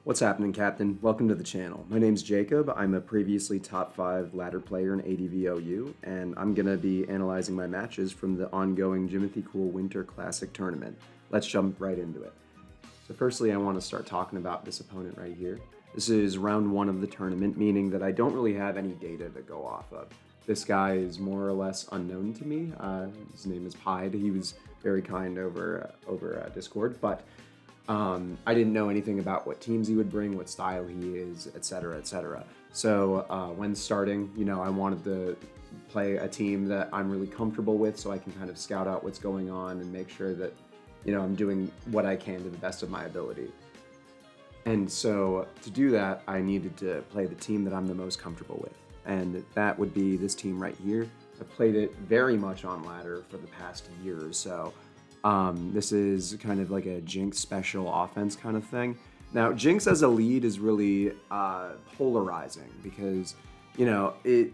What's happening, Captain? Welcome to the channel. My name's Jacob. I'm a previously top 5 ladder player in ADV OU, and I'm going to be analyzing my matches from the ongoing Jimcool Winter Classic Tournament. Let's jump right into it. So firstly, I want to start talking about this opponent right here. This is round 1 of the tournament, meaning that I don't really have any data to go off of. This guy is more or less unknown to me. His name is Pied. He was very kind over Discord, but I didn't know anything about what teams he would bring, what style he is, etc., etc. So when starting, I wanted to play a team that I'm really comfortable with, so I can kind of scout out what's going on and make sure that, I'm doing what I can to the best of my ability. And so to do that, I needed to play the team that I'm the most comfortable with, and that would be this team right here. I've played it very much on ladder for the past year or so. This is kind of like a Jinx special offense kind of thing. Now, Jinx as a lead is really polarizing because, it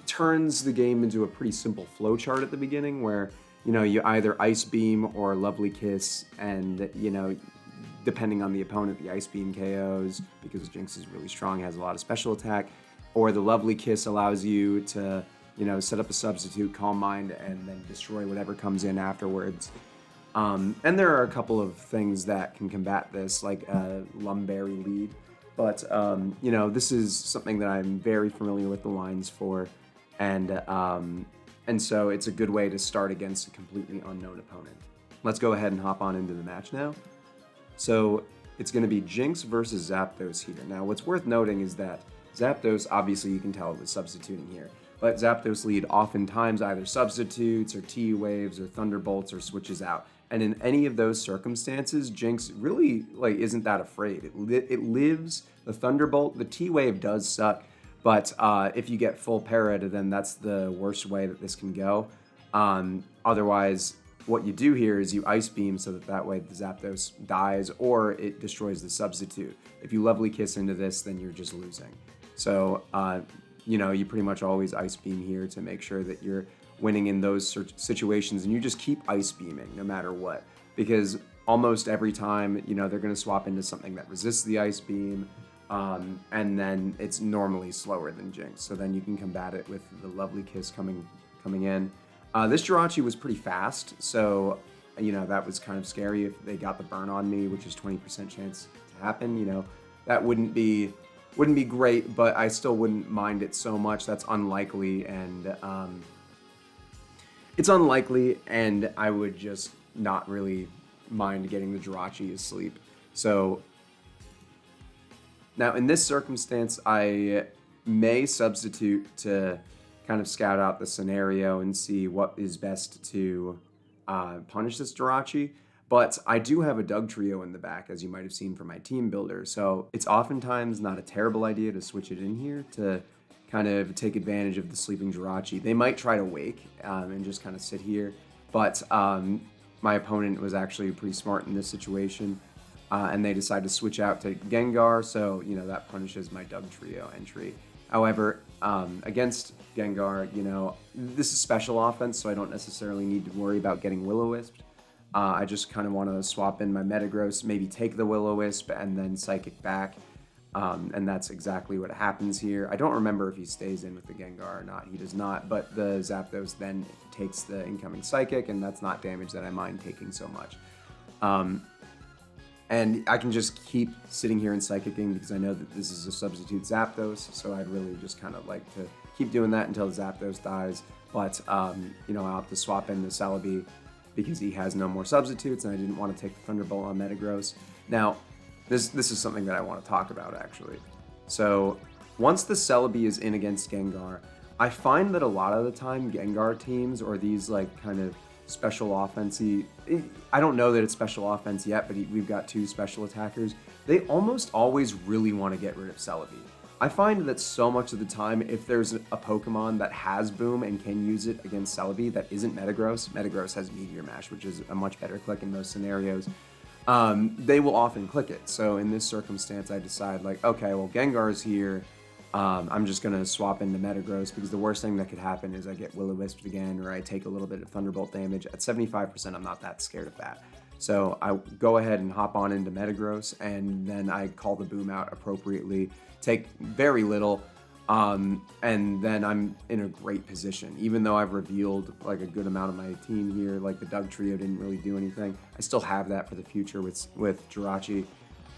turns the game into a pretty simple flowchart at the beginning where, you either Ice Beam or Lovely Kiss, and, depending on the opponent, the Ice Beam KOs because Jinx is really strong, has a lot of special attack, or the Lovely Kiss allows you to, set up a substitute, Calm Mind, and then destroy whatever comes in afterwards. And there are a couple of things that can combat this, like a Lumberry lead. But, this is something that I'm very familiar with the lines for. And so it's a good way to start against a completely unknown opponent. Let's go ahead and hop on into the match now. So it's going to be Jinx versus Zapdos here. Now, what's worth noting is that Zapdos, obviously you can tell, was substituting here. But Zapdos lead oftentimes either substitutes or T-Waves or Thunderbolts or switches out. And in any of those circumstances, Jinx really isn't that afraid. It lives. The Thunderbolt, the T-Wave does suck, but if you get full parried, then that's the worst way that this can go. Otherwise, what you do here is you Ice Beam so that way the Zapdos dies or it destroys the substitute. If you Lovely Kiss into this, then you're just losing. So, you pretty much always Ice Beam here to make sure that you're winning in those situations, and you just keep Ice Beaming no matter what, because almost every time, they're going to swap into something that resists the Ice Beam, and then it's normally slower than Jinx, so then you can combat it with the Lovely Kiss coming in. This Jirachi was pretty fast, so, that was kind of scary if they got the burn on me, which is 20% chance to happen. That wouldn't be great, but I still wouldn't mind it so much. That's unlikely, and it's unlikely, and I would just not really mind getting the Jirachi asleep. So now in this circumstance, I may substitute to kind of scout out the scenario and see what is best to punish this Jirachi. But I do have a Dugtrio in the back, as you might have seen from my team builder, so it's oftentimes not a terrible idea to switch it in here to kind of take advantage of the sleeping Jirachi. They might try to wake and just kind of sit here, but my opponent was actually pretty smart in this situation, and they decided to switch out to Gengar, so that punishes my Dugtrio entry. However, against Gengar, this is special offense, so I don't necessarily need to worry about getting Will-O-Wisped. I just kind of want to swap in my Metagross, maybe take the Will-O-Wisp, and then Psychic back. And that's exactly what happens here. I don't remember if he stays in with the Gengar or not. He does not, but the Zapdos then takes the incoming Psychic, and that's not damage that I mind taking so much. And I can just keep sitting here and Psychicking because I know that this is a substitute Zapdos, so I'd really just kind of like to keep doing that until the Zapdos dies. But, I'll have to swap in the Celebi because he has no more substitutes, and I didn't want to take the Thunderbolt on Metagross. Now, this is something that I want to talk about, actually. So, once the Celebi is in against Gengar, I find that a lot of the time Gengar teams, or these kind of special offense-y, I don't know that it's special offense yet, but we've got two special attackers, they almost always really want to get rid of Celebi. I find that so much of the time, if there's a Pokemon that has Boom and can use it against Celebi that isn't Metagross, Metagross has Meteor Mash, which is a much better click in most scenarios, they will often click it. So in this circumstance, I decide okay, well, Gengar's here. I'm just going to swap into Metagross because the worst thing that could happen is I get Will-O-Wisped again, or I take a little bit of Thunderbolt damage. At 75%, I'm not that scared of that. So I go ahead and hop on into Metagross, and then I call the boom out appropriately, take very little, and then I'm in a great position. Even though I've revealed like a good amount of my team here, like the Doug Trio didn't really do anything, I still have that for the future with Jirachi.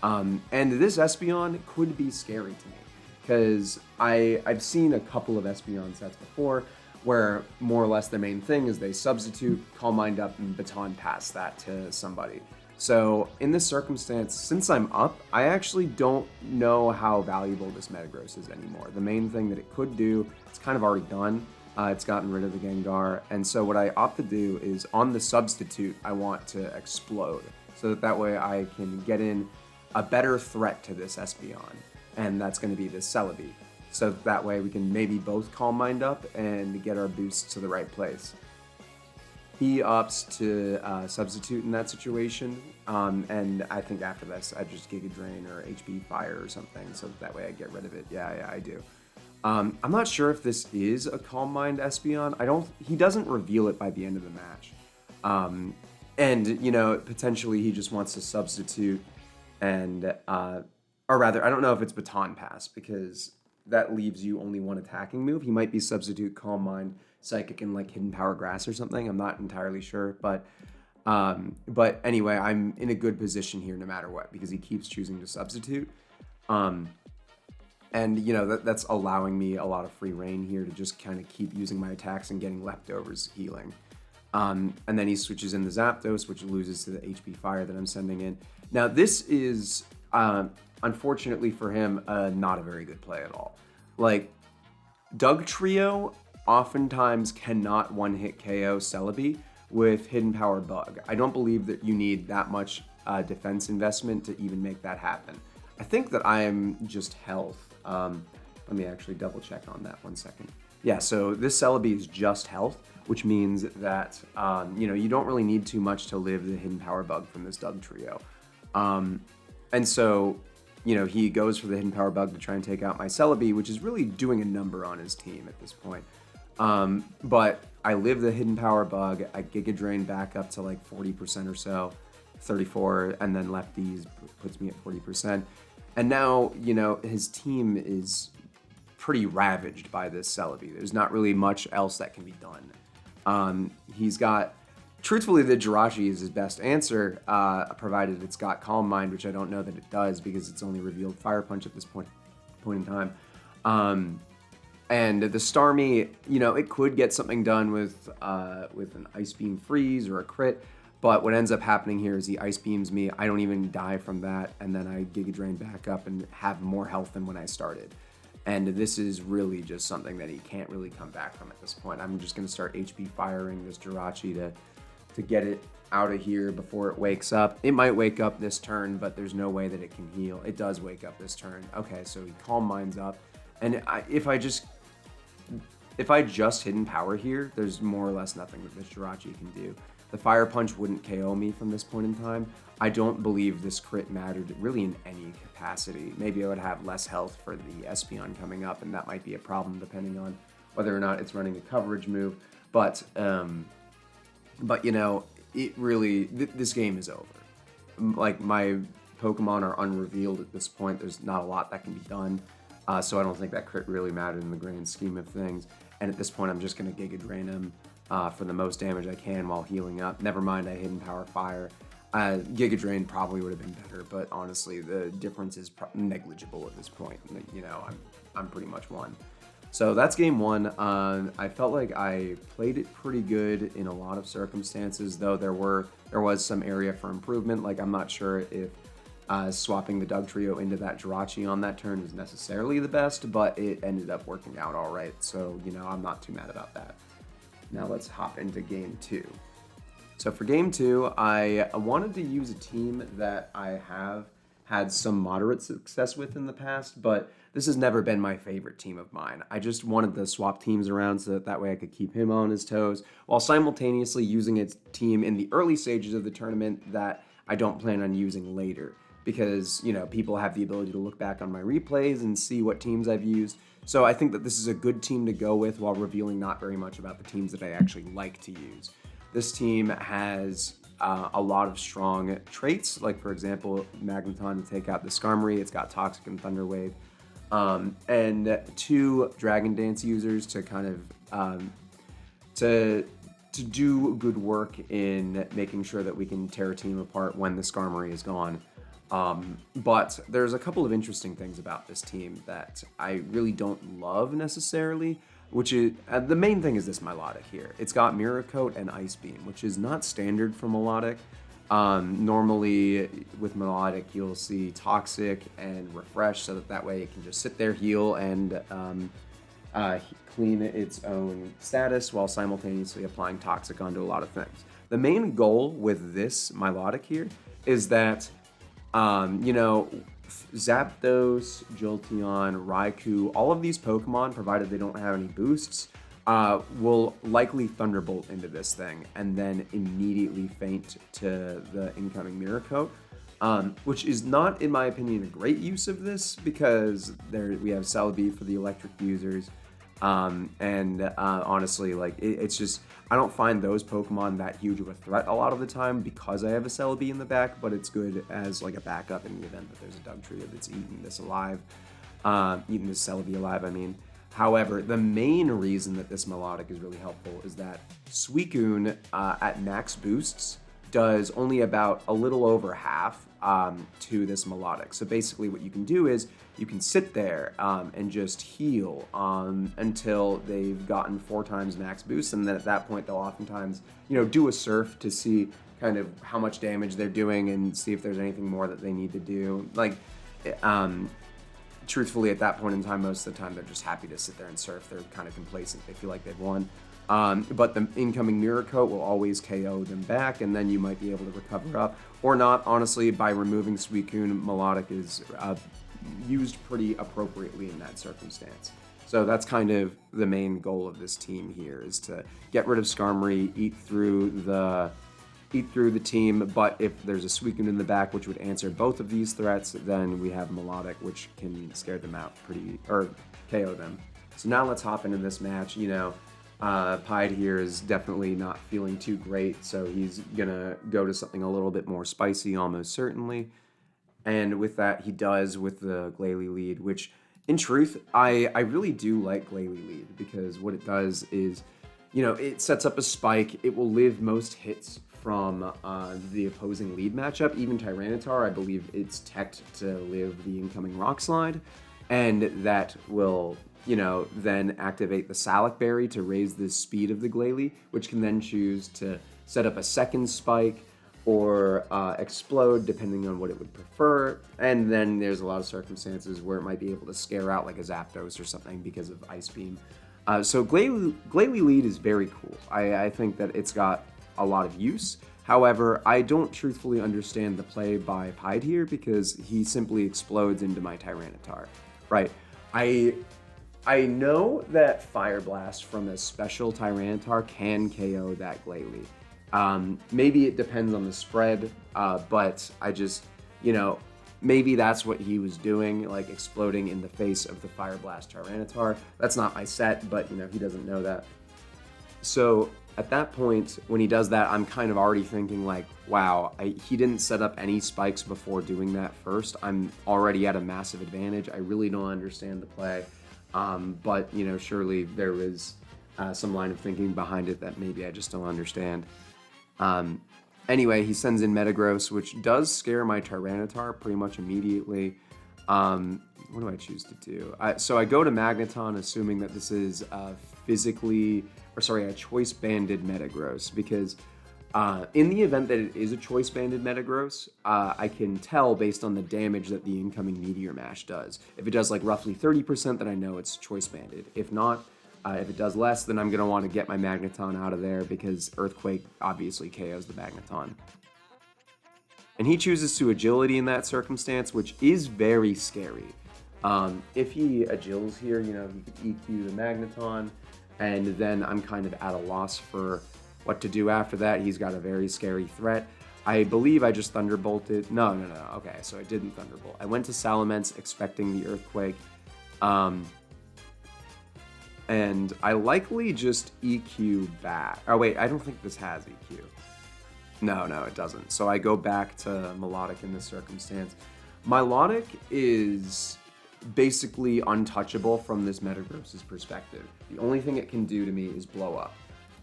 And this Espeon could be scary to me because I've seen a couple of Espeon sets before where more or less their main thing is they substitute, Calm Mind up, and Baton Pass that to somebody. So in this circumstance, since I'm up, I actually don't know how valuable this Metagross is anymore. The main thing that it could do, it's kind of already done. It's gotten rid of the Gengar, and so what I opt to do is on the substitute, I want to explode, so that way I can get in a better threat to this Espeon, and that's going to be this Celebi. So that way we can maybe both Calm Mind up and get our boosts to the right place. He opts to substitute in that situation, and I think after this I just Giga Drain or HP Fire or something, so that way I get rid of it. Yeah, I do. I'm not sure if this is a Calm Mind Espeon. He doesn't reveal it by the end of the match. And, you know, potentially he just wants to substitute and, or rather, I don't know if it's Baton Pass because that leaves you only one attacking move. He might be substitute Calm Mind, Psychic, and like Hidden Power Grass or something. I'm not entirely sure, but anyway, I'm in a good position here no matter what because he keeps choosing to substitute. And you know that's allowing me a lot of free reign here to just kind of keep using my attacks and getting leftovers healing. And then he switches in the Zapdos, which loses to the HP Fire that I'm sending in. Now this is unfortunately for him not a very good play at all. Like Doug Trio oftentimes cannot one-hit KO Celebi with Hidden Power Bug. I don't believe that you need that much defense investment to even make that happen. I think that I am just health. Let me actually double check on that 1 second. Yeah, so this Celebi is just health, which means that you know, you don't really need too much to live the Hidden Power Bug from this Doug Trio. And so, you know, he goes for the Hidden Power Bug to try and take out my Celebi, which is really doing a number on his team at this point. But I live the Hidden Power Bug, I Giga Drain back up to like 40% or so, 34, and then lefties puts me at 40%. And now, you know, his team is pretty ravaged by this Celebi. There's not really much else that can be done. He's got, truthfully, the Jirachi is his best answer, provided it's got Calm Mind, which I don't know that it does because it's only revealed Fire Punch at this point in time. And the Starmie, you know, it could get something done with an Ice Beam Freeze or a crit, but what ends up happening here is he Ice Beams me, I don't even die from that, and then I Giga Drain back up and have more health than when I started. And this is really just something that he can't really come back from at this point. I'm just going to start HP firing this Jirachi to get it out of here before it wakes up. It might wake up this turn, but there's no way that it can heal. It does wake up this turn. Okay, so he Calm Minds up. And if I just Hidden Power here, there's more or less nothing that this Jirachi can do. The Fire Punch wouldn't KO me from this point in time. I don't believe this crit mattered really in any capacity. Maybe I would have less health for the Espeon coming up, and that might be a problem depending on whether or not it's running a coverage move. But you know, it really, this game is over. Like, my Pokemon are unrevealed at this point. There's not a lot that can be done. So I don't think that crit really mattered in the grand scheme of things. And at this point, I'm just going to Giga Drain him for the most damage I can while healing up. Never mind, I Hidden Power Fire. Giga Drain probably would have been better, but honestly, the difference is negligible at this point. You know, I'm pretty much won. So that's game one. I felt like I played it pretty good in a lot of circumstances, though there was some area for improvement. Like, I'm not sure if swapping the Doug Trio into that Jirachi on that turn is necessarily the best, but it ended up working out all right. So, you know, I'm not too mad about that. Now let's hop into game two. So for game two, I wanted to use a team that I have had some moderate success with in the past, but this has never been my favorite team of mine. I just wanted to swap teams around so that way I could keep him on his toes, while simultaneously using a team in the early stages of the tournament that I don't plan on using later. Because, you know, people have the ability to look back on my replays and see what teams I've used. So I think that this is a good team to go with while revealing not very much about the teams that I actually like to use. This team has a lot of strong traits, like for example, Magneton to take out the Skarmory. It's got Toxic and Thunder Wave. And 2 Dragon Dance users to kind of to do good work in making sure that we can tear a team apart when the Skarmory is gone. But there's a couple of interesting things about this team that I really don't love necessarily, which is the main thing is this Milotic here. It's got Mirror Coat and Ice Beam, which is not standard for Milotic. Normally with Milotic, you'll see Toxic and Refresh, so that way it can just sit there, heal, and clean its own status while simultaneously applying Toxic onto a lot of things. The main goal with this Milotic here is that, you know, Zapdos, Jolteon, Raikou, all of these Pokemon, provided they don't have any boosts, will likely Thunderbolt into this thing and then immediately faint to the incoming Mirror Coat, which is not, in my opinion, a great use of this because we have Celebi for the electric users, and honestly, like, it's just, I don't find those Pokemon that huge of a threat a lot of the time because I have a Celebi in the back, but it's good as like a backup in the event that there's a Dugtrio that's eating this alive, eating this Celebi alive, I mean. However, the main reason that this Milotic is really helpful is that Suicune at max boosts does only about a little over half to this Milotic. So basically what you can do is you can sit there and just heal until they've gotten 4 times max boost, and then at that point they'll oftentimes, you know, do a surf to see kind of how much damage they're doing and see if there's anything more that they need to do. Like, truthfully, at that point in time, most of the time they're just happy to sit there and surf. They're kind of complacent. They feel like they've won. But the incoming Mirror Coat will always KO them back, and then you might be able to recover up. Or not, honestly, by removing Suicune, Milotic is used pretty appropriately in that circumstance. So that's kind of the main goal of this team here, is to get rid of Skarmory, eat through the team, but if there's a Suicune in the back which would answer both of these threats, then we have Milotic, which can scare them out or KO them. So now let's hop into this match. You know, Pied here is definitely not feeling too great, so he's gonna go to something a little bit more spicy, almost certainly. And with that, he does with the Glalie lead, which, in truth, I really do like Glalie lead, because what it does is, you know, it sets up a spike. It will live most hits from the opposing lead matchup. Even Tyranitar, I believe it's teched to live the incoming Rock Slide, and that will, you know, then activate the Salac Berry to raise the speed of the Glalie, which can then choose to set up a second spike or explode, depending on what it would prefer. And then there's a lot of circumstances where it might be able to scare out like a Zapdos or something because of Ice Beam. So Glalie lead is very cool. I think that it's got a lot of use. However, I don't truthfully understand the play by Pied here, because he simply explodes into my Tyranitar, right? I know that Fire Blast from a special Tyranitar can KO that Glalie. Maybe it depends on the spread, but I just, you know, maybe that's what he was doing, like exploding in the face of the Fire Blast Tyranitar. That's not my set, but, you know, he doesn't know that. So at that point, when he does that, I'm kind of already thinking like, wow, he didn't set up any spikes before doing that first. I'm already at a massive advantage. I really don't understand the play. But, you know, surely there is some line of thinking behind it that maybe I just don't understand. Anyway, he sends in Metagross, which does scare my Tyranitar pretty much immediately. What do I choose to do? So I go to Magneton, assuming that this is a choice-banded Metagross, because in the event that it is a choice-banded Metagross, I can tell based on the damage that the incoming Meteor Mash does. If it does like roughly 30%, then I know it's choice-banded. If not, if it does less, then I'm going to want to get my Magneton out of there, because Earthquake obviously KOs the Magneton. And he chooses to Agility in that circumstance, which is very scary. If he Agils here, you know, he could EQ the Magneton, and then I'm kind of at a loss for what to do after that. He's got a very scary threat. I believe I just Thunderbolted. No. Okay, so I didn't Thunderbolt. I went to Salamence expecting the Earthquake. And I likely just EQ back. Oh wait, I don't think this has EQ. No, it doesn't. So I go back to Melodic in this circumstance. Melodic is basically untouchable from this Metagross's perspective. The only thing it can do to me is blow up.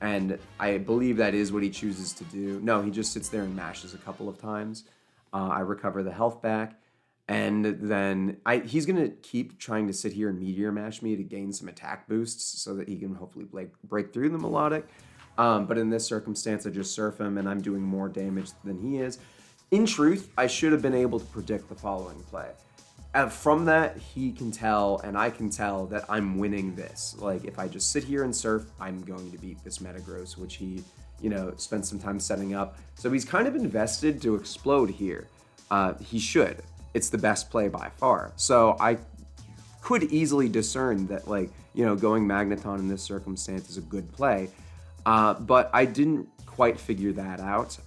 And I believe that is what he chooses to do. No, he just sits there and mashes a couple of times. I recover the health back. And then he's going to keep trying to sit here and Meteor Mash me to gain some attack boosts so that he can hopefully break through the Melodic. But in this circumstance, I just surf him and I'm doing more damage than he is. In truth, I should have been able to predict the following play. From that, he can tell and I can tell that I'm winning this. Like, if I just sit here and surf, I'm going to beat this Metagross, which he, spent some time setting up. So he's kind of invested to explode here. He should. It's the best play by far. So I could easily discern that, going Magneton in this circumstance is a good play. But I didn't quite figure that out.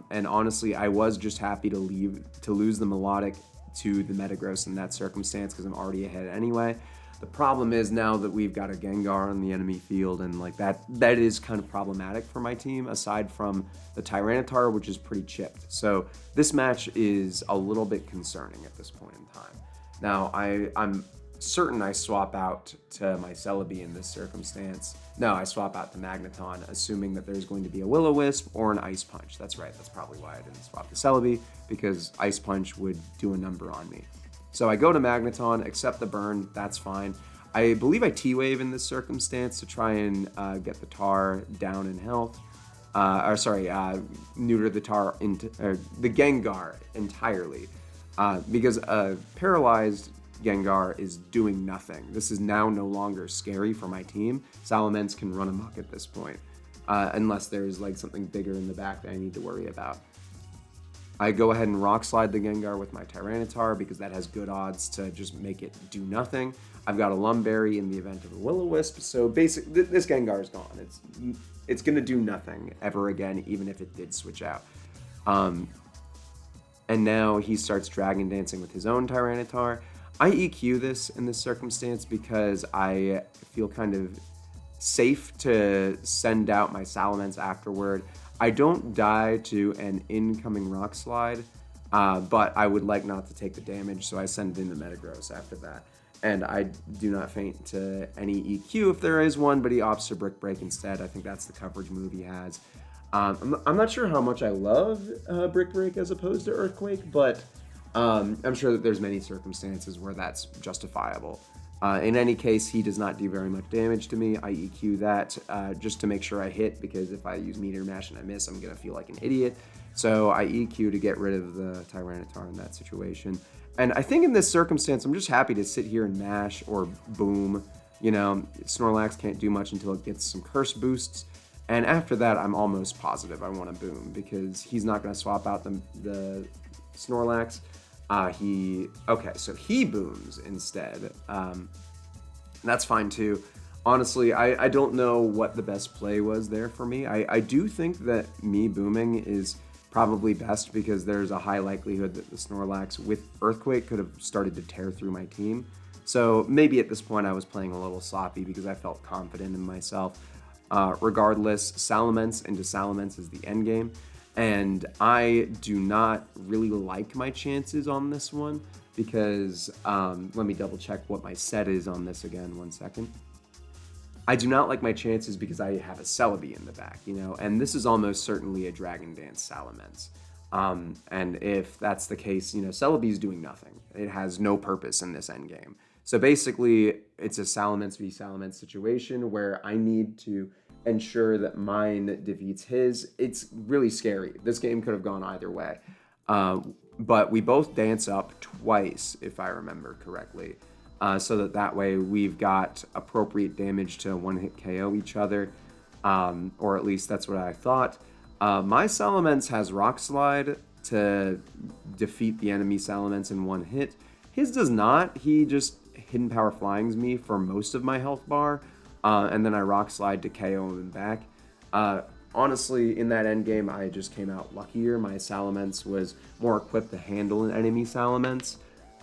And honestly, I was just happy to lose the Melodic to the Metagross in that circumstance because I'm already ahead anyway. The problem is now that we've got a Gengar on the enemy field, and that is kind of problematic for my team, aside from the Tyranitar, which is pretty chipped. So this match is a little bit concerning at this point in time. Now, I'm certain I swap out to my Celebi in this circumstance. No, I swap out to Magneton, assuming that there's going to be a Will-O-Wisp or an Ice Punch. That's right, that's probably why I didn't swap to Celebi, because Ice Punch would do a number on me. So I go to Magneton, accept the burn, that's fine. I believe I T-Wave in this circumstance to try and get the Tar down in health. Neuter the Tar, the Gengar entirely. Because a paralyzed Gengar is doing nothing. This is now no longer scary for my team. Salamence can run amok at this point, unless there's something bigger in the back that I need to worry about. I go ahead and Rock Slide the Gengar with my Tyranitar because that has good odds to just make it do nothing. I've got a Lumberry in the event of a Will-O-Wisp, so basically this Gengar is gone. It's going to do nothing ever again, even if it did switch out. And now he starts Dragon Dancing with his own Tyranitar. I EQ this in this circumstance because I feel kind of safe to send out my Salamence afterward. I don't die to an incoming Rock Slide, but I would like not to take the damage, so I send in the Metagross after that. And I do not faint to any EQ if there is one, but he opts to Brick Break instead. I think that's the coverage move he has. I'm not sure how much I love Brick Break as opposed to Earthquake, but I'm sure that there's many circumstances where that's justifiable. In any case, he does not do very much damage to me. I EQ that just to make sure I hit, because if I use Meteor Mash and I miss, I'm going to feel like an idiot. So I EQ to get rid of the Tyranitar in that situation. And I think in this circumstance, I'm just happy to sit here and mash or boom. Snorlax can't do much until it gets some curse boosts. And after that, I'm almost positive I want to boom, because he's not going to swap out the Snorlax. So he booms instead. That's fine too. Honestly, I don't know what the best play was there for me. I do think that me booming is probably best because there's a high likelihood that the Snorlax with Earthquake could have started to tear through my team. So maybe at this point I was playing a little sloppy because I felt confident in myself. Regardless, Salamence into Salamence is the endgame. And I do not really like my chances on this one because, let me double check what my set is on this again, 1 second. I do not like my chances because I have a Celebi in the back, and this is almost certainly a Dragon Dance Salamence. And if that's the case, Celebi is doing nothing. It has no purpose in this endgame. So basically, it's a Salamence v Salamence situation where I need to ensure that mine defeats his. It's really scary. This game could have gone either way. But we both dance up twice, if I remember correctly. So that way we've got appropriate damage to one-hit KO each other. Or at least that's what I thought. My Salamence has Rock Slide to defeat the enemy Salamence in one hit. His does not. He just Hidden Power Flyings me for most of my health bar. And then I Rock Slide to KO him back. Honestly, in that endgame, I just came out luckier. My Salamence was more equipped to handle an enemy Salamence.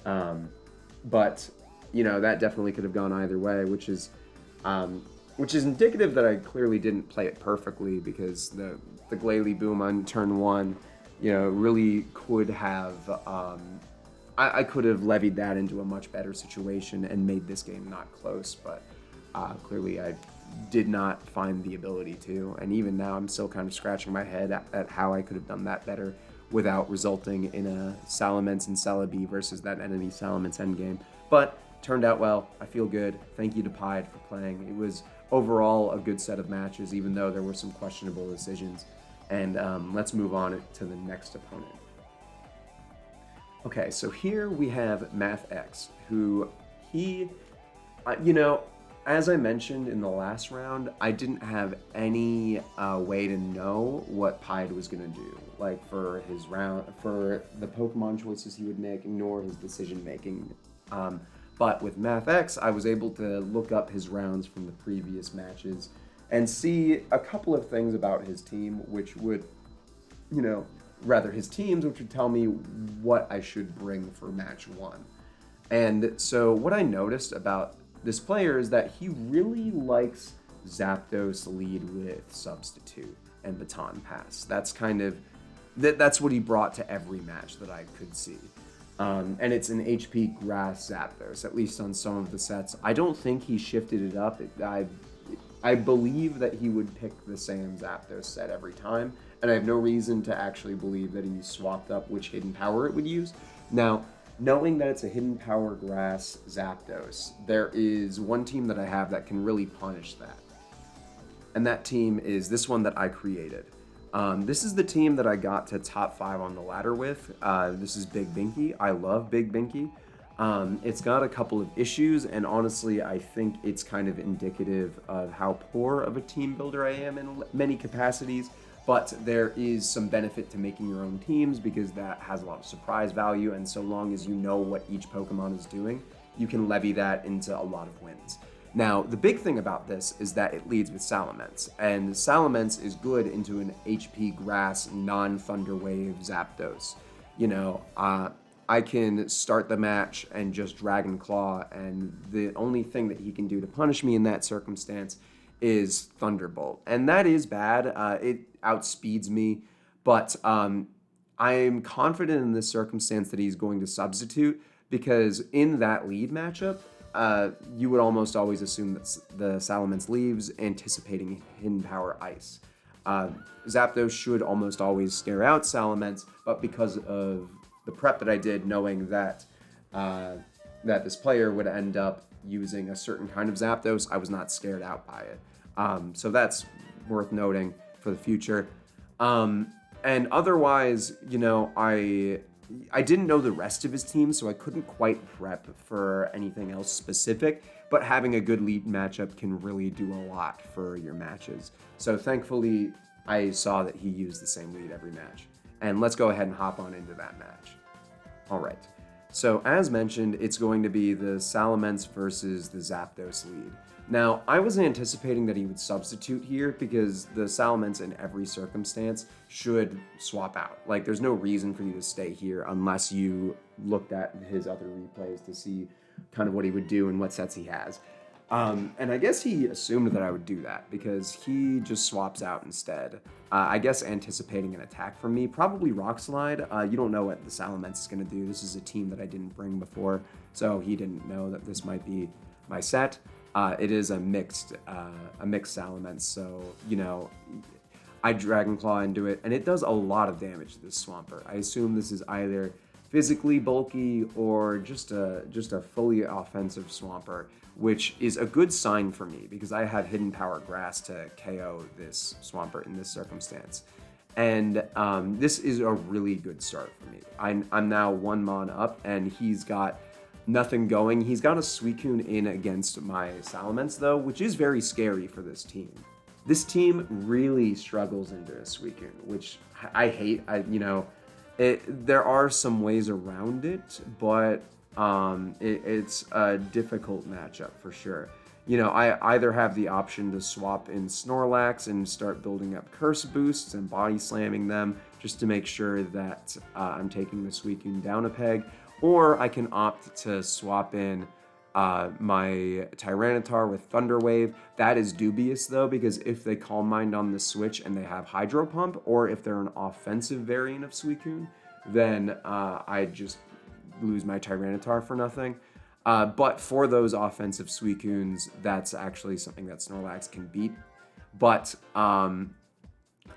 But, that definitely could have gone either way, which is indicative that I clearly didn't play it perfectly because the the Glalie Boom on turn 1, really could have, I could have levied that into a much better situation and made this game not close, but clearly I did not find the ability to, and even now I'm still kind of scratching my head at how I could have done that better without resulting in a Salamence and Celebi versus that enemy Salamence endgame. But turned out well. I feel good. Thank you to Pied for playing. It was overall a good set of matches, even though there were some questionable decisions. And let's move on to the next opponent. Okay, so here we have MathX, who as I mentioned in the last round, I didn't have any way to know what Pied was going to do, like for his round, for the Pokemon choices he would make, nor his decision making. But with MathX, I was able to look up his rounds from the previous matches and see a couple of things about his team, which would, his teams, which would tell me what I should bring for match 1. And so what I noticed about this player is that he really likes Zapdos lead with Substitute and Baton Pass. That's kind of, that's what he brought to every match that I could see. And it's an HP Grass Zapdos, at least on some of the sets. I don't think he shifted it up. I believe that he would pick the same Zapdos set every time, and I have no reason to actually believe that he swapped up which hidden power it would use. Now, knowing that it's a hidden power Grass Zapdos, there is one team that I have that can really punish that. And that team is this one that I created. This is the team that I got to top 5 on the ladder with. This is Big Binky. I love Big Binky. It's got a couple of issues, and honestly, I think it's kind of indicative of how poor of a team builder I am in many capacities, but there is some benefit to making your own teams because that has a lot of surprise value, and so long as you know what each Pokemon is doing, you can levy that into a lot of wins. Now, the big thing about this is that it leads with Salamence, and Salamence is good into an HP Grass non-Thunder Wave Zapdos. I can start the match and just Dragon Claw, and the only thing that he can do to punish me in that circumstance is Thunderbolt. And that is bad. It outspeeds me, but I'm confident in this circumstance that he's going to Substitute, because in that lead matchup, you would almost always assume that the Salamence leaves, anticipating Hidden Power Ice. Zapdos should almost always scare out Salamence, but because of the prep that I did, knowing that that this player would end up using a certain kind of Zapdos, I was not scared out by it. So that's worth noting for the future. And otherwise, I didn't know the rest of his team, so I couldn't quite prep for anything else specific, but having a good lead matchup can really do a lot for your matches. So thankfully, I saw that he used the same lead every match. And let's go ahead and hop on into that match. All right. So as mentioned, it's going to be the Salamence versus the Zapdos lead. Now, I was anticipating that he would substitute here because the Salamence in every circumstance should swap out. Like, there's no reason for you to stay here unless you looked at his other replays to see kind of what he would do and what sets he has. And I guess he assumed that I would do that because he just swaps out instead. I guess anticipating an attack from me, probably Rock Slide. You don't know what the Salamence is going to do. This is a team that I didn't bring before, so he didn't know that this might be my set. It is a mixed Salamence, so, I Dragon Claw into it, and it does a lot of damage to this Swampert. I assume this is either physically bulky or just a fully offensive Swampert, which is a good sign for me because I have Hidden Power Grass to KO this Swampert in this circumstance. And this is a really good start for me. I'm now 1 mon up, and he's got nothing going. He's got a Suicune in against my Salamence, though, which is very scary for this team. This team really struggles into a Suicune, which I hate. There are some ways around it, but it's a difficult matchup for sure. I either have the option to swap in Snorlax and start building up Curse Boosts and body slamming them just to make sure that I'm taking the Suicune down a peg, or I can opt to swap in my Tyranitar with Thunder Wave. That is dubious though, because if they Calm Mind on the switch and they have Hydro Pump, or if they're an offensive variant of Suicune, then I just lose my Tyranitar for nothing. But for those offensive Suicunes, that's actually something that Snorlax can beat. But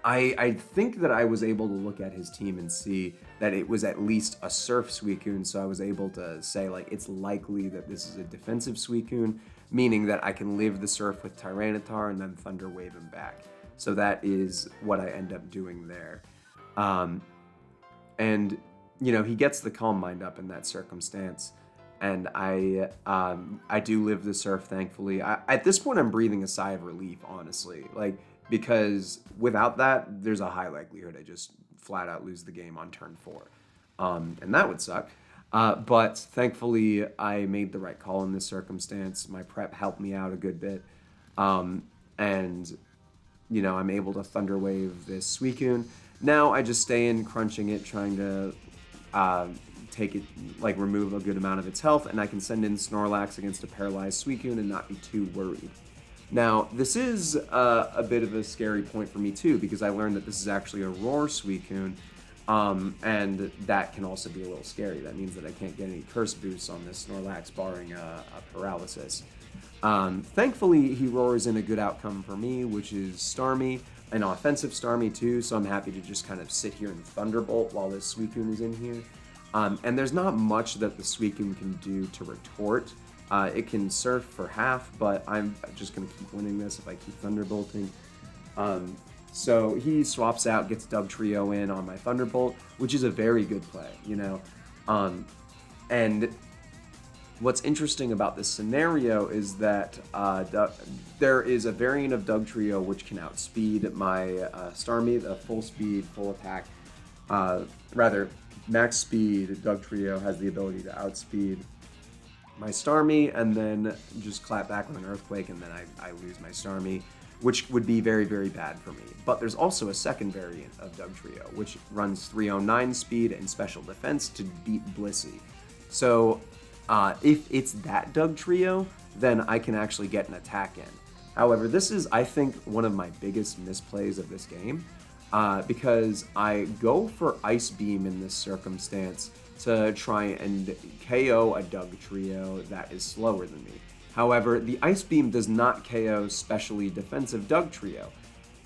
I think that I was able to look at his team and see that it was at least a Surf Suicune, so I was able to say, like, it's likely that this is a defensive Suicune, meaning that I can live the Surf with Tyranitar and then Thunder Wave him back. So that is what I end up doing there. And, you know, he gets the Calm Mind up in that circumstance, and I do live the Surf, thankfully. At this point, I'm breathing a sigh of relief, honestly. Like, because without that, there's a high likelihood I just flat out lose the game on turn 4. And that would suck. But thankfully, I made the right call in this circumstance. My prep helped me out a good bit. And, you know, I'm able to Thunder Wave this Suicune. Now I just stay in, crunching it, trying to take it, like, remove a good amount of its health, and I can send in Snorlax against a paralyzed Suicune and not be too worried. Now, this is a bit of a scary point for me, too, because I learned that this is actually a Roar Suicune, and that can also be a little scary. That means that I can't get any Curse boosts on this Snorlax, barring a paralysis. Thankfully, he roars in a good outcome for me, which is Starmie, an offensive Starmie, too, so I'm happy to just kind of sit here and Thunderbolt while this Suicune is in here. And there's not much that the Suicune can do to retort. It can Surf for half, but I'm just going to keep winning this if I keep Thunderbolting. So he swaps out, gets Dugtrio in on my Thunderbolt, which is a very good play, you know. And what's interesting about this scenario is that there is a variant of Dugtrio which can outspeed my Starmie, the full speed, full attack. Rather, max speed Dugtrio has the ability to outspeed my Starmie, and then just clap back with an Earthquake, and then I lose my Starmie, which would be very, very bad for me. But there's also a second variant of Dugtrio, which runs 309 speed and special defense to beat Blissey. So if it's that Dugtrio, then I can actually get an attack in. However, this is, I think, one of my biggest misplays of this game, because I go for Ice Beam in this circumstance to try and KO a Dugtrio that is slower than me. However, the Ice Beam does not KO specially defensive Dugtrio,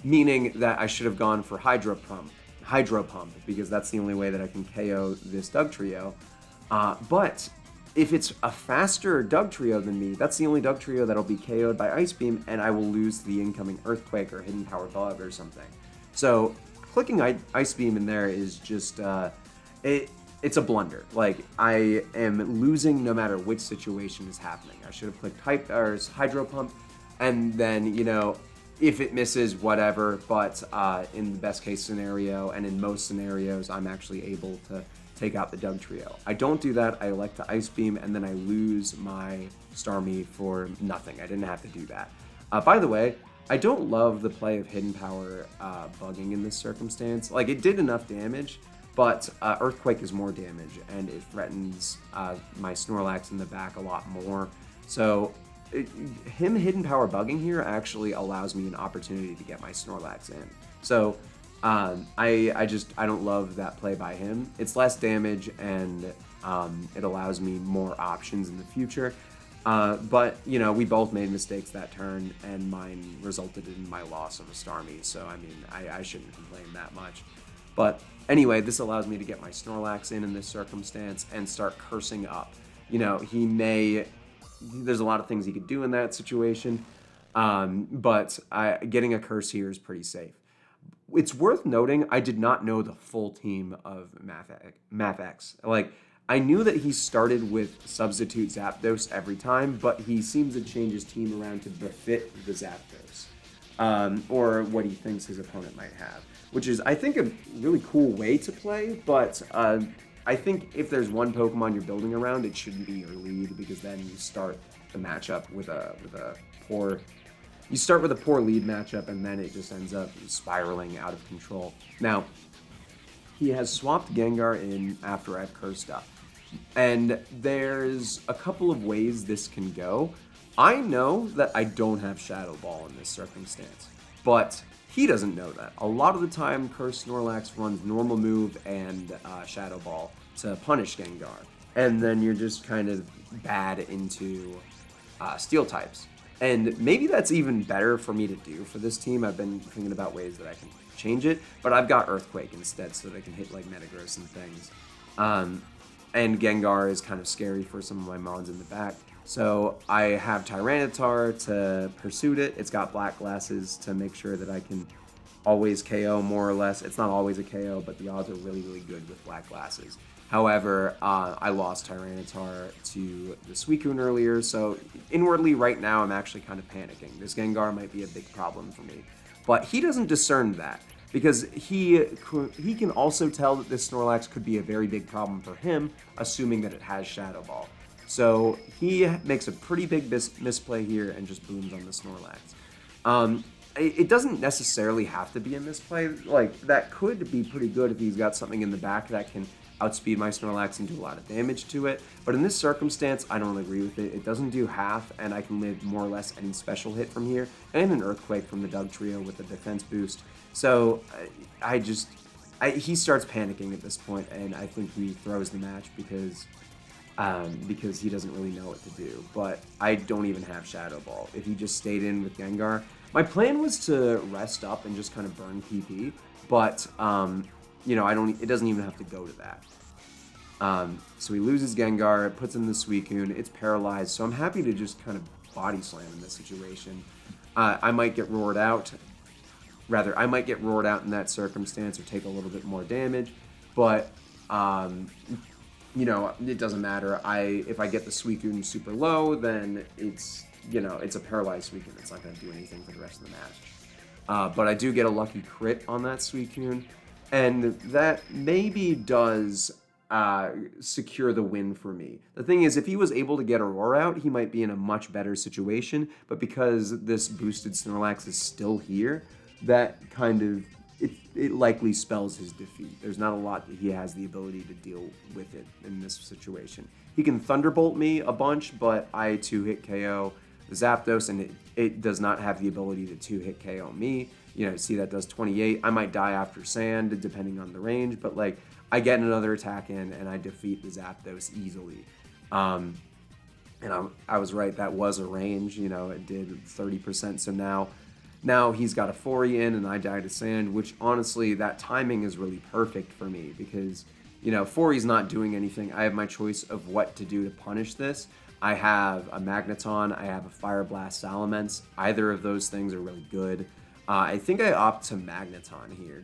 meaning that I should have gone for Hydro Pump, because that's the only way that I can KO this Dugtrio. But if it's a faster Dugtrio than me, that's the only Dugtrio that'll be KO'd by Ice Beam, and I will lose the incoming Earthquake or Hidden Power Bug or something. So clicking Ice Beam in there is just, it's a blunder. Like, I am losing no matter which situation is happening. I should have clicked Hydro Pump, and then, you know, if it misses, whatever, but in the best case scenario, and in most scenarios, I'm actually able to take out the Dugtrio. I don't do that. I elect to Ice Beam, and then I lose my Starmie for nothing. I didn't have to do that. By the way, I don't love the play of Hidden Power bugging in this circumstance. Like, it did enough damage, but Earthquake is more damage, and it threatens my Snorlax in the back a lot more. So him Hidden Power bugging here actually allows me an opportunity to get my Snorlax in. So I don't love that play by him. It's less damage, and it allows me more options in the future. But, you know, we both made mistakes that turn, and mine resulted in my loss of a Starmie, so, I mean, I shouldn't complain that much. But anyway, this allows me to get my Snorlax in this circumstance and start cursing up. You know, there's a lot of things he could do in that situation, but getting a curse here is pretty safe. It's worth noting, I did not know the full team of MathX. Like, I knew that he started with substitute Zapdos every time, but he seems to change his team around to befit the Zapdos, or what he thinks his opponent might have, which is, I think, a really cool way to play, but I think if there's one Pokemon you're building around, it shouldn't be your lead, because then you start the matchup with a poor... You start with a poor lead matchup, and then it just ends up spiraling out of control. Now, he has swapped Gengar in after I've cursed up. And there's a couple of ways this can go. I know that I don't have Shadow Ball in this circumstance, but he doesn't know that. A lot of the time, Curse Snorlax runs normal move and Shadow Ball to punish Gengar. And then you're just kind of bad into Steel types. And maybe that's even better for me to do for this team. I've been thinking about ways that I can change it, but I've got Earthquake instead so that I can hit like Metagross and things. And Gengar is kind of scary for some of my mons in the back. So I have Tyranitar to Pursuit it. It's got Black Glasses to make sure that I can always KO more or less. It's not always a KO, but the odds are really, really good with Black Glasses. However, I lost Tyranitar to the Suicune earlier, so inwardly right now I'm actually kind of panicking. This Gengar might be a big problem for me. But he doesn't discern that, because he can also tell that this Snorlax could be a very big problem for him, assuming that it has Shadow Ball. So he makes a pretty big misplay here and just booms on the Snorlax. It doesn't necessarily have to be a misplay. Like, that could be pretty good if he's got something in the back that can outspeed my Snorlax and do a lot of damage to it. But in this circumstance, I don't agree with it. It doesn't do half, and I can live more or less any special hit from here, and an Earthquake from the Dugtrio with a defense boost. So he starts panicking at this point, and I think he throws the match because he doesn't really know what to do. But I don't even have Shadow Ball. If he just stayed in with Gengar, my plan was to rest up and just kind of burn PP, but you know, it doesn't even have to go to that. So he loses Gengar, it puts in the Suicune, it's paralyzed, so I'm happy to just kind of body slam in this situation. I might get roared out. Rather, I might get roared out in that circumstance or take a little bit more damage, but you know, it doesn't matter. If I get the Suicune super low, then it's a paralyzed Suicune. It's not going to do anything for the rest of the match. But I do get a lucky crit on that Suicune, and that maybe does secure the win for me. The thing is, if he was able to get a roar out, he might be in a much better situation, but because this boosted Snorlax is still here, that kind of, it likely spells his defeat. There's not a lot that he has the ability to deal with it in this situation. He can Thunderbolt me a bunch, but I 2-hit KO the Zapdos, and it does not have the ability to 2-hit KO me. You know, see, that does 28. I might die after Sand, depending on the range, but like, I get another attack in, and I defeat the Zapdos easily. And I was right, that was a range, you know, it did 30%, so now he's got a Fori in, and I die to Sand, which honestly, that timing is really perfect for me, because, you know, Fori's not doing anything. I have my choice of what to do to punish this. I have a Magneton, I have a Fire Blast Salamence. Either of those things are really good. I think I opt to Magneton here,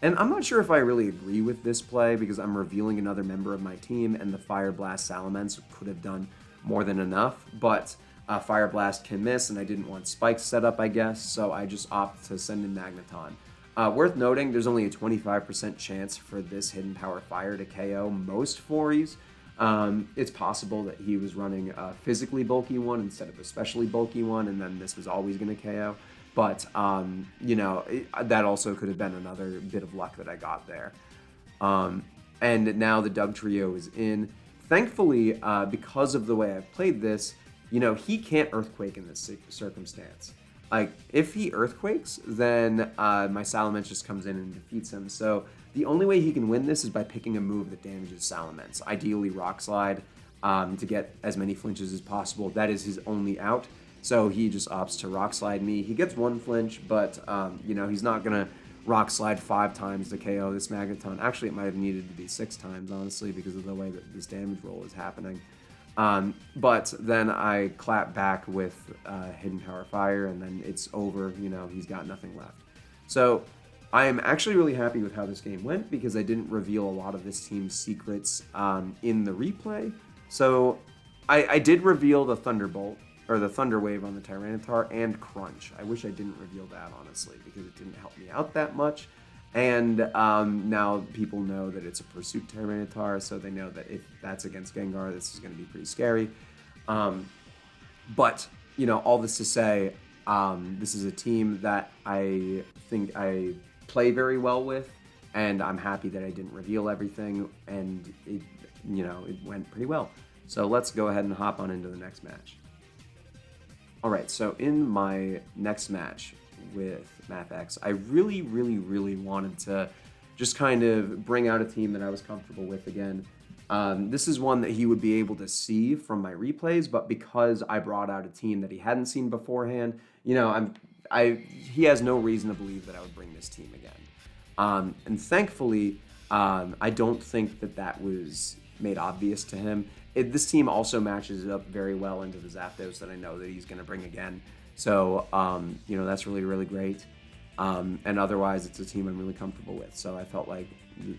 and I'm not sure if I really agree with this play, because I'm revealing another member of my team, and the Fire Blast Salamence could have done more than enough, but Fire Blast can miss, and I didn't want spikes set up, I guess, so I just opt to send in Magneton. Worth noting, there's only a 25% chance for this Hidden Power Fire to KO most Fories. It's possible that he was running a physically bulky one instead of a specially bulky one, and then this was always going to KO. But, you know, that also could have been another bit of luck that I got there. And now the Dugtrio is in. Thankfully, because of the way I've played this, you know, he can't Earthquake in this circumstance. Like, if he Earthquakes, then my Salamence just comes in and defeats him. So the only way he can win this is by picking a move that damages Salamence. Ideally, Rock Slide, to get as many flinches as possible. That is his only out. So he just opts to Rock Slide me. He gets one flinch, but, you know, he's not going to Rock Slide 5 times to KO this Magneton. Actually, it might have needed to be 6 times, honestly, because of the way that this damage roll is happening. But then I clap back with Hidden Power Fire, and then it's over. You know, he's got nothing left. So I am actually really happy with how this game went, because I didn't reveal a lot of this team's secrets in the replay. So I did reveal the Thunderbolt, or the Thunder Wave on the Tyranitar, and Crunch. I wish I didn't reveal that, honestly, because it didn't help me out that much. And now people know that it's a Pursuit Tyranitar, so they know that if that's against Gengar, this is going to be pretty scary. But, you know, all this to say, this is a team that I think I play very well with, and I'm happy that I didn't reveal everything, and it went pretty well. So let's go ahead and hop on into the next match. All right, so in my next match with MathX, I really, really, really wanted to just kind of bring out a team that I was comfortable with again. This is one that he would be able to see from my replays, but because I brought out a team that he hadn't seen beforehand, he has no reason to believe that I would bring this team again. And thankfully, I don't think that was made obvious to him. This team also matches up very well into the Zapdos that I know that he's going to bring again. So, that's really, really great. And otherwise, it's a team I'm really comfortable with. So I felt like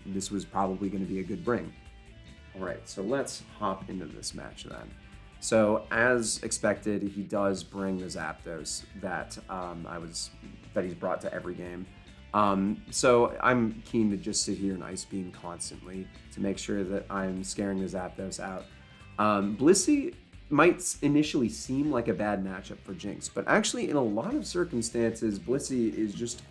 this was probably going to be a good bring. All right, so let's hop into this match then. So as expected, he does bring the Zapdos that he's brought to every game. So I'm keen to just sit here and Ice Beam constantly to make sure that I'm scaring the Zapdos out. Blissey might initially seem like a bad matchup for Jynx, but actually in a lot of circumstances, Blissey is just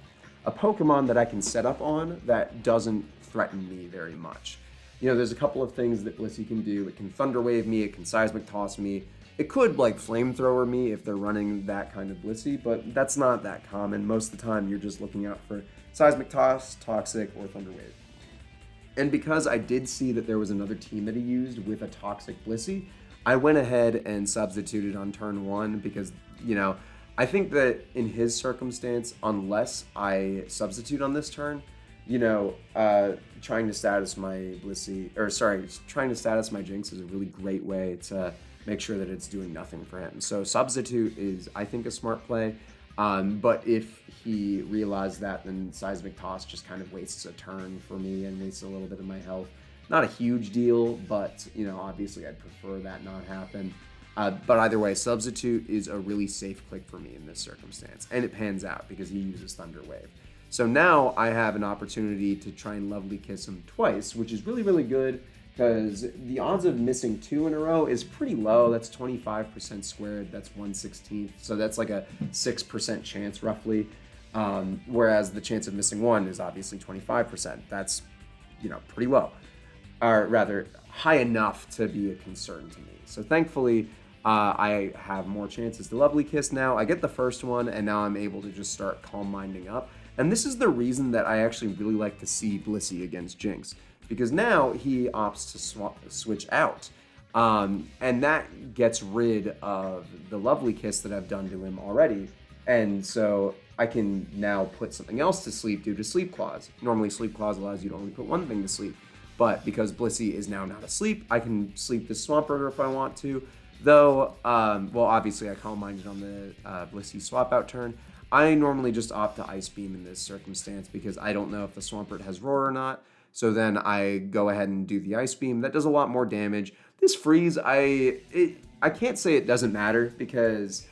a Pokemon that I can set up on that doesn't threaten me very much. There's a couple of things that Blissey can do. It can Thunder Wave me, it can Seismic Toss me, it could Flamethrower me if they're running that kind of Blissey, but that's not that common. Most of the time you're just looking out for Seismic Toss, Toxic, or Thunder Wave. And because I did see that there was another team that he used with a Toxic Blissey, I went ahead and substituted on turn 1 because, I think that in his circumstance, unless I substitute on this turn, trying to status my Jynx is a really great way to make sure that it's doing nothing for him. So substitute is, I think, a smart play. But if he realized that, then Seismic Toss just kind of wastes a turn for me and wastes a little bit of my health. Not a huge deal, but, obviously I'd prefer that not happen. But either way, Substitute is a really safe click for me in this circumstance. And it pans out because he uses Thunder Wave. So now I have an opportunity to try and Lovely Kiss him twice, which is really, really good because the odds of missing 2 in a row is pretty low. That's 25% squared. That's 1/16. So that's like a 6% chance roughly. Whereas the chance of missing 1 is obviously 25%. That's, pretty low. Or rather, high enough to be a concern to me. So thankfully, I have more chances to Lovely Kiss now. I get the first one, and now I'm able to just start Calm Minding up. And this is the reason that I actually really like to see Blissey against Jynx, because now he opts to switch out. And that gets rid of the Lovely Kiss that I've done to him already. And so I can now put something else to sleep due to Sleep Clause. Normally Sleep Clause allows you to only put one thing to sleep. But because Blissey is now not asleep, I can sleep this Swampert if I want to. Though, obviously I Calm Minded on the Blissey swap out turn. I normally just opt to Ice Beam in this circumstance because I don't know if the Swampert has Roar or not. So then I go ahead and do the Ice Beam. That does a lot more damage. This Freeze, I can't say it doesn't matter because,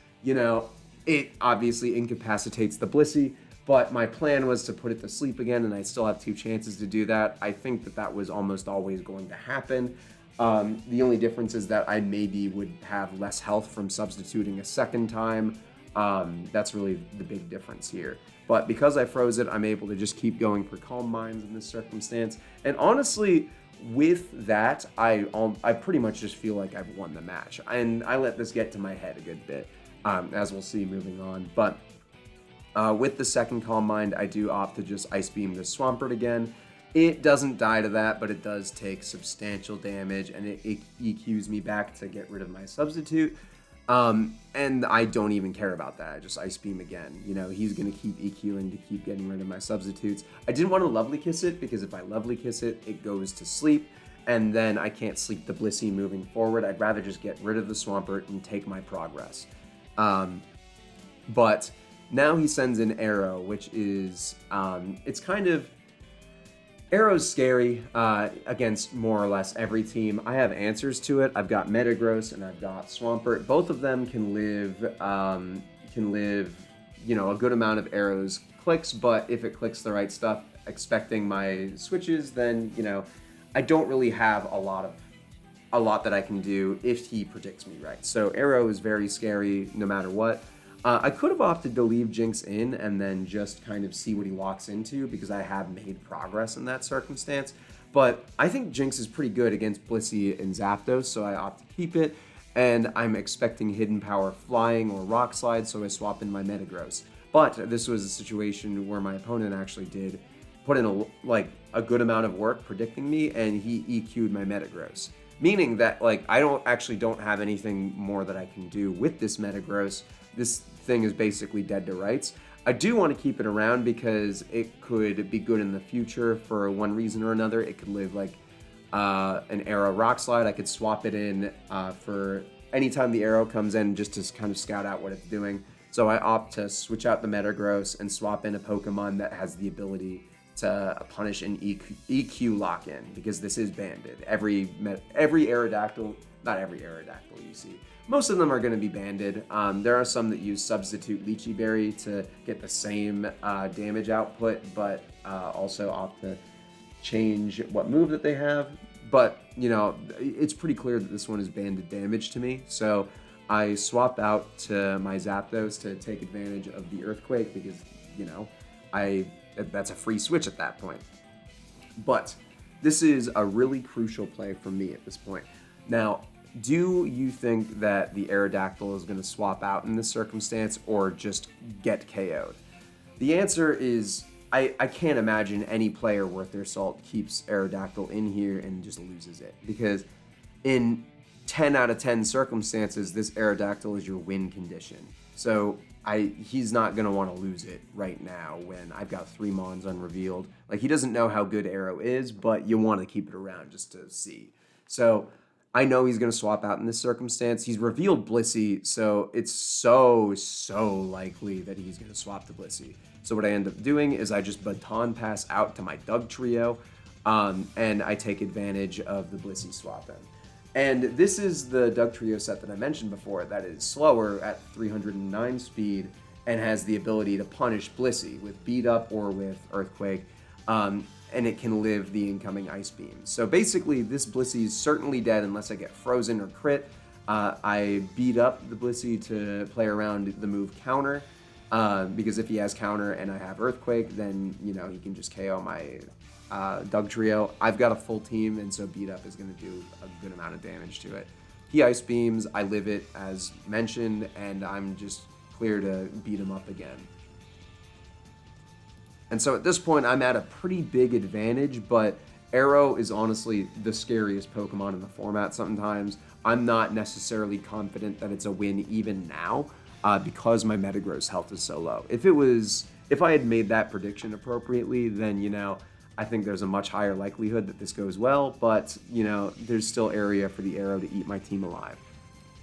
it obviously incapacitates the Blissey. But my plan was to put it to sleep again, and I still have 2 chances to do that. I think that was almost always going to happen. The only difference is that I maybe would have less health from substituting a second time. That's really the big difference here. But because I froze it, I'm able to just keep going for Calm Minds in this circumstance. And honestly, with that, I pretty much just feel like I've won the match. And I let this get to my head a good bit, as we'll see moving on. But with the second Calm Mind, I do opt to just Ice Beam the Swampert again. It doesn't die to that, but it does take substantial damage, and it EQs me back to get rid of my substitute. And I don't even care about that. I just Ice Beam again. He's going to keep EQing to keep getting rid of my substitutes. I didn't want to Lovely Kiss it, because if I Lovely Kiss it, it goes to sleep, and then I can't sleep the Blissey moving forward. I'd rather just get rid of the Swampert and take my progress. But now he sends in Arrow, which is, it's kind of, Arrow's scary against more or less every team. I have answers to it. I've got Metagross and I've got Swampert. Both of them can live, a good amount of Arrow's clicks, but if it clicks the right stuff, expecting my switches, then, I don't really have a lot that I can do if he predicts me right. So Arrow is very scary no matter what. I could have opted to leave Jynx in and then just kind of see what he walks into because I have made progress in that circumstance. But I think Jinx is pretty good against Blissey and Zapdos, so I opt to keep it. And I'm expecting Hidden Power Flying or Rock Slide, so I swap in my Metagross. But this was a situation where my opponent actually did put in a good amount of work predicting me, and he EQ'd my Metagross. Meaning that I don't have anything more that I can do with this Metagross. This thing is basically dead to rights. I do want to keep it around because it could be good in the future for one reason or another. It could live an Arrow Rock Slide. I could swap it in for anytime the Arrow comes in just to kind of scout out what it's doing. So I opt to switch out the Metagross and swap in a Pokemon that has the ability to punish an EQ lock-in, because this is banded. Every Aerodactyl, not every Aerodactyl you see, most of them are going to be banded. There are some that use Substitute Lychee Berry to get the same damage output, but also opt to change what move that they have. But, it's pretty clear that this one is banded damage to me, so I swap out to my Zapdos to take advantage of the Earthquake, because, that's a free switch at that point. But this is a really crucial play for me at this point. Now, do you think that the Aerodactyl is going to swap out in this circumstance or just get KO'd? The answer is I can't imagine any player worth their salt keeps Aerodactyl in here and just loses it, because in 10 out of 10 circumstances, this Aerodactyl is your win condition. So he's not going to want to lose it right now when I've got 3 Mons unrevealed. He doesn't know how good Arrow is, but you want to keep it around just to see. So I know he's going to swap out in this circumstance. He's revealed Blissey, so it's so likely that he's going to swap to Blissey. So what I end up doing is I just Baton Pass out to my Dugtrio, and I take advantage of the Blissey swap in. And this is the Dugtrio set that I mentioned before that is slower at 309 speed and has the ability to punish Blissey with Beat Up or with Earthquake, and it can live the incoming Ice Beam. So basically, this Blissey is certainly dead unless I get frozen or crit. I beat up the Blissey to play around the move Counter, because if he has Counter and I have Earthquake, then, he can just KO my Dugtrio. I've got a full team, and so Beat Up is going to do a good amount of damage to it. He Ice Beams, I live it as mentioned, and I'm just clear to beat him up again. And so at this point, I'm at a pretty big advantage, but Arrow is honestly the scariest Pokemon in the format sometimes. I'm not necessarily confident that it's a win even now, because my Metagross health is so low. If I had made that prediction appropriately, then, I think there's a much higher likelihood that this goes well, but, there's still area for the Arrow to eat my team alive.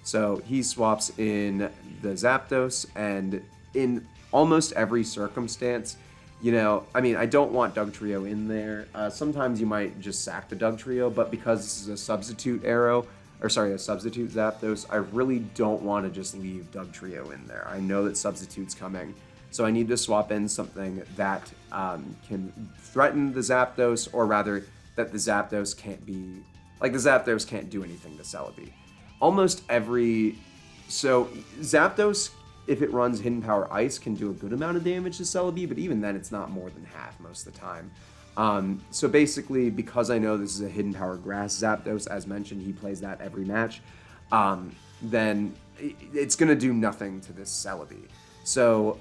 So he swaps in the Zapdos, and in almost every circumstance, I don't want Dugtrio in there. Sometimes you might just sack the Dugtrio, but because this is a substitute a substitute Zapdos, I really don't want to just leave Dugtrio in there. I know that Substitute's coming, so I need to swap in something that can threaten the Zapdos, or rather, that the Zapdos can't be... the Zapdos can't do anything to Celebi. So, Zapdos, if it runs Hidden Power Ice, can do a good amount of damage to Celebi, but even then, it's not more than half most of the time. So basically, because I know this is a Hidden Power Grass Zapdos, as mentioned, he plays that every match, then it's going to do nothing to this Celebi. So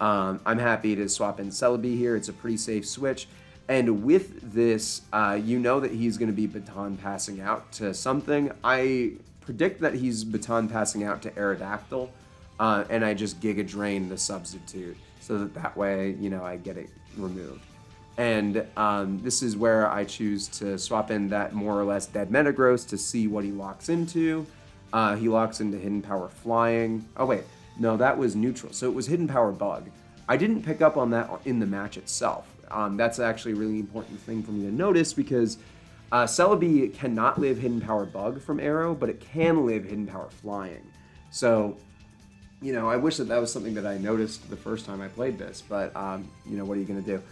I'm happy to swap in Celebi here. It's a pretty safe switch. And with this, that he's going to be Baton Passing out to something. I predict that he's Baton Passing out to Aerodactyl, and I just Giga Drain the Substitute, so that way, I get it removed. And this is where I choose to swap in that more or less dead Metagross to see what he locks into. He locks into Hidden Power Flying. Oh wait, no, that was neutral. So it was Hidden Power Bug. I didn't pick up on that in the match itself. That's actually a really important thing for me to notice, because Celebi cannot live Hidden Power Bug from Arrow, but it can live Hidden Power Flying. So, I wish that was something that I noticed the first time I played this, but, what are you going to do?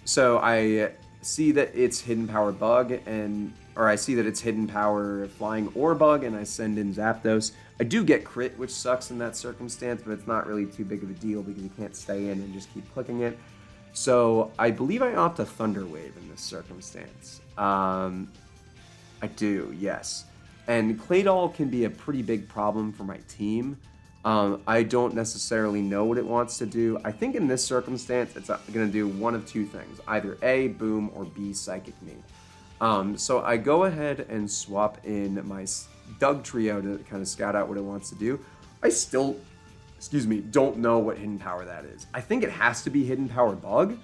So I see that it's Hidden Power Bug, or I see that it's Hidden Power Flying or Bug, and I send in Zapdos. I do get crit, which sucks in that circumstance, but it's not really too big of a deal because you can't stay in and just keep clicking it. So I believe I opt a Thunder Wave in this circumstance. I do, yes. And Claydol can be a pretty big problem for my team. I don't necessarily know what it wants to do. I think in this circumstance, it's going to do one of two things. Either A, Boom, or B, Psychic Me. So I go ahead and swap in my Doug Trio to kind of scout out what it wants to do. I still, don't know what Hidden Power that is. I think it has to be Hidden Power Bug.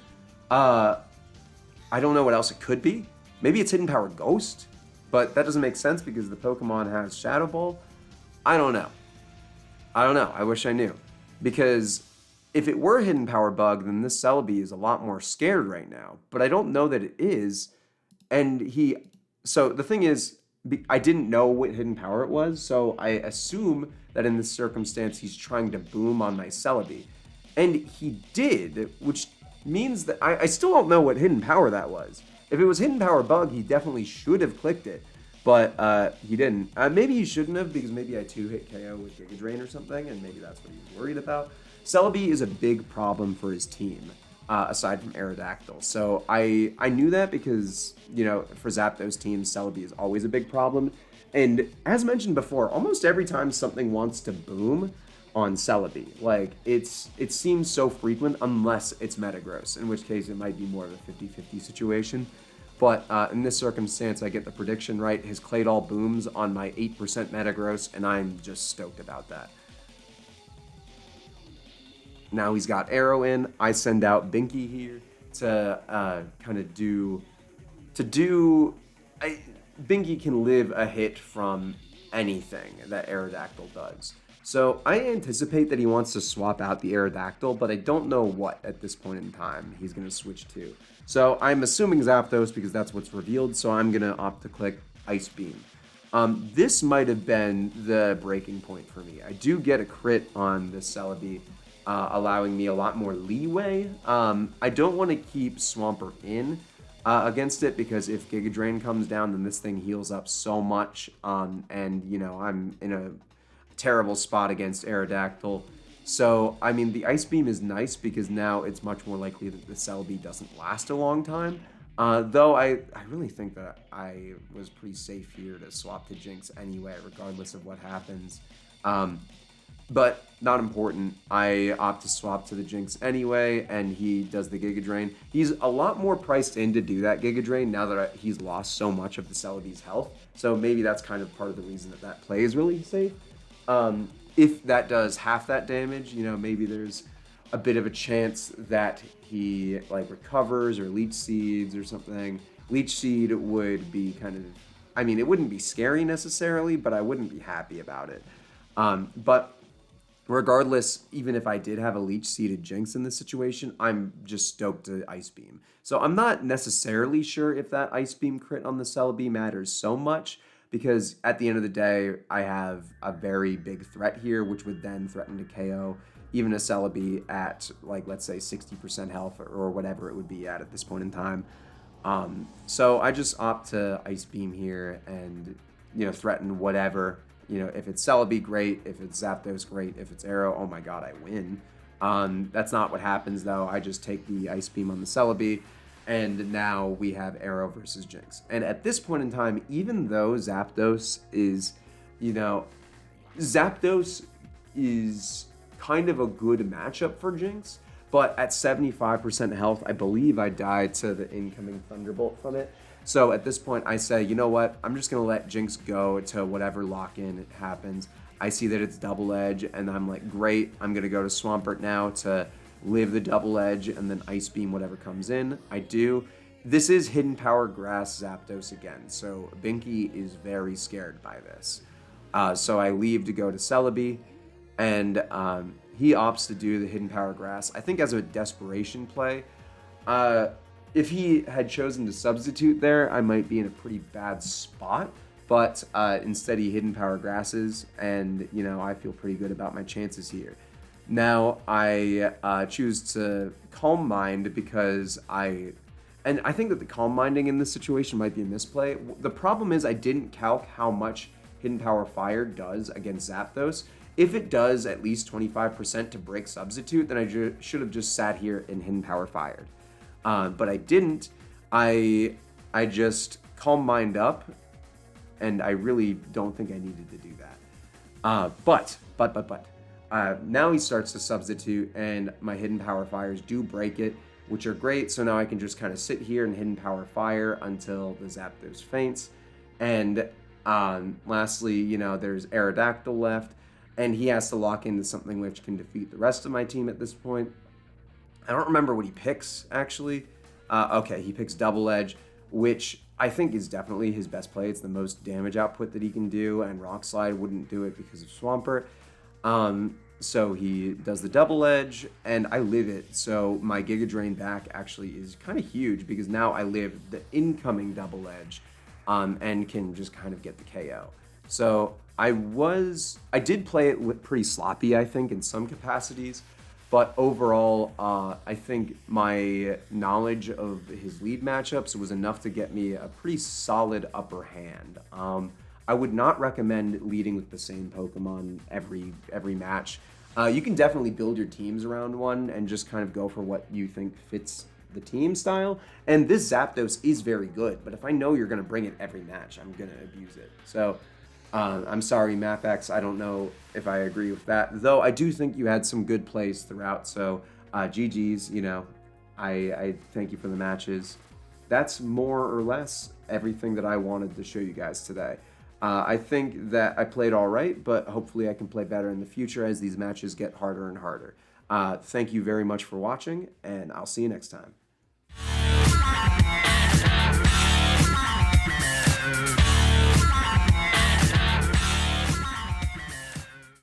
I don't know what else it could be. Maybe it's Hidden Power Ghost, but that doesn't make sense because the Pokemon has Shadow Ball. I don't know. I wish I knew. Because if it were Hidden Power Bug, then this Celebi is a lot more scared right now. But I don't know that it is. And so the thing is, I didn't know what Hidden Power it was, so I assume that in this circumstance he's trying to boom on my Celebi. And he did, which means that I still don't know what Hidden Power that was. If it was Hidden Power Bug, he definitely should have clicked it. But he didn't. Maybe he shouldn't have, because maybe I 2-hit KO with Giga Drain or something, and maybe that's what he was worried about. Celebi is a big problem for his team, aside from Aerodactyl. So I knew that because, for Zapdos teams, Celebi is always a big problem. And as mentioned before, almost every time something wants to boom on Celebi, like, it seems so frequent unless it's Metagross, in which case it might be more of a 50-50 situation. But in this circumstance, I get the prediction right. His Claydol booms on my 8% Metagross, and I'm just stoked about that. Now he's got Arrow in. I send out Binky here to kind of do... Binky can live a hit from anything that Aerodactyl does. So I anticipate that he wants to swap out the Aerodactyl, but I don't know what at this point in time he's going to switch to. So I'm assuming Zapdos because that's what's revealed, so I'm going to opt to click Ice Beam. This might have been the breaking point for me. I do get a crit on this Celebi, allowing me a lot more leeway. I don't want to keep Swampert in against it because if Giga Drain comes down, then this thing heals up so much, and, I'm in a terrible spot against Aerodactyl. So, I mean, the Ice Beam is nice because now it's much more likely that the Celebi doesn't last a long time. Though I really think that I was pretty safe here to swap to Jinx anyway, regardless of what happens. But not important. I opt to swap to the Jinx anyway, and he does the Giga Drain. He's a lot more priced in to do that Giga Drain now that he's lost so much of the Celebi's health. So maybe that's kind of part of the reason that play is really safe. If that does half that damage, maybe there's a bit of a chance that he recovers or Leech Seeds or something. Leech Seed would be it wouldn't be scary necessarily, but I wouldn't be happy about it. But regardless, even if I did have a Leech Seeded Jinx in this situation, I'm just stoked to Ice Beam. So I'm not necessarily sure if that Ice Beam crit on the Celebi matters so much, because at the end of the day, I have a very big threat here, which would then threaten to KO even a Celebi at, let's say 60% health or whatever it would be at this point in time. So I just opt to Ice Beam here and, threaten whatever. If it's Celebi, great. If it's Zapdos, great. If it's Arrow, oh my god, I win. That's not what happens, though. I just take the Ice Beam on the Celebi, and now we have Arrow versus Jinx. And at this point in time, even though Zapdos is, Zapdos is kind of a good matchup for Jinx, but at 75% health, I believe I die to the incoming Thunderbolt from it. So at this point, I say, you know what? I'm just going to let Jinx go to whatever lock-in happens. I see that it's Double Edge, and I'm like, great. I'm going to go to Swampert now to live the Double Edge, and then Ice Beam whatever comes in. I do. This is Hidden Power Grass Zapdos again, so Binky is very scared by this. So I leave to go to Celebi, and he opts to do the Hidden Power Grass, I think as a desperation play. If he had chosen to substitute there, I might be in a pretty bad spot, but instead he Hidden Power Grasses, and, I feel pretty good about my chances here. Now, I choose to Calm Mind because I think that the Calm Minding in this situation might be a misplay. The problem is I didn't calc how much Hidden Power Fire does against Zapdos. If it does at least 25% to break Substitute, then I should have just sat here and Hidden Power Fired. But I didn't. I just Calm Mind up, and I really don't think I needed to do that. But now he starts to Substitute, and my Hidden Power Fires do break it, which are great. So now I can just kind of sit here and Hidden Power Fire until the Zapdos faints. And lastly, there's Aerodactyl left, and he has to lock into something which can defeat the rest of my team at this point. I don't remember what he picks, actually. Okay, he picks Double Edge, which I think is definitely his best play. It's the most damage output that he can do, and Rock Slide wouldn't do it because of Swampert. So he does the Double Edge, and I live it. So my Giga Drain back actually is kind of huge because now I live the incoming Double Edge, and can just kind of get the KO. So I did play it pretty sloppy, I think, in some capacities. But overall, I think my knowledge of his lead matchups was enough to get me a pretty solid upper hand. I would not recommend leading with the same Pokemon every match. You can definitely build your teams around one and just kind of go for what you think fits the team style. And this Zapdos is very good, but if I know you're going to bring it every match, I'm going to abuse it. So I'm sorry, MapX, I don't know if I agree with that, though I do think you had some good plays throughout, so GG's, I thank you for the matches. That's more or less everything that I wanted to show you guys today. I think that I played all right, but hopefully I can play better in the future as these matches get harder and harder. Thank you very much for watching, and I'll see you next time.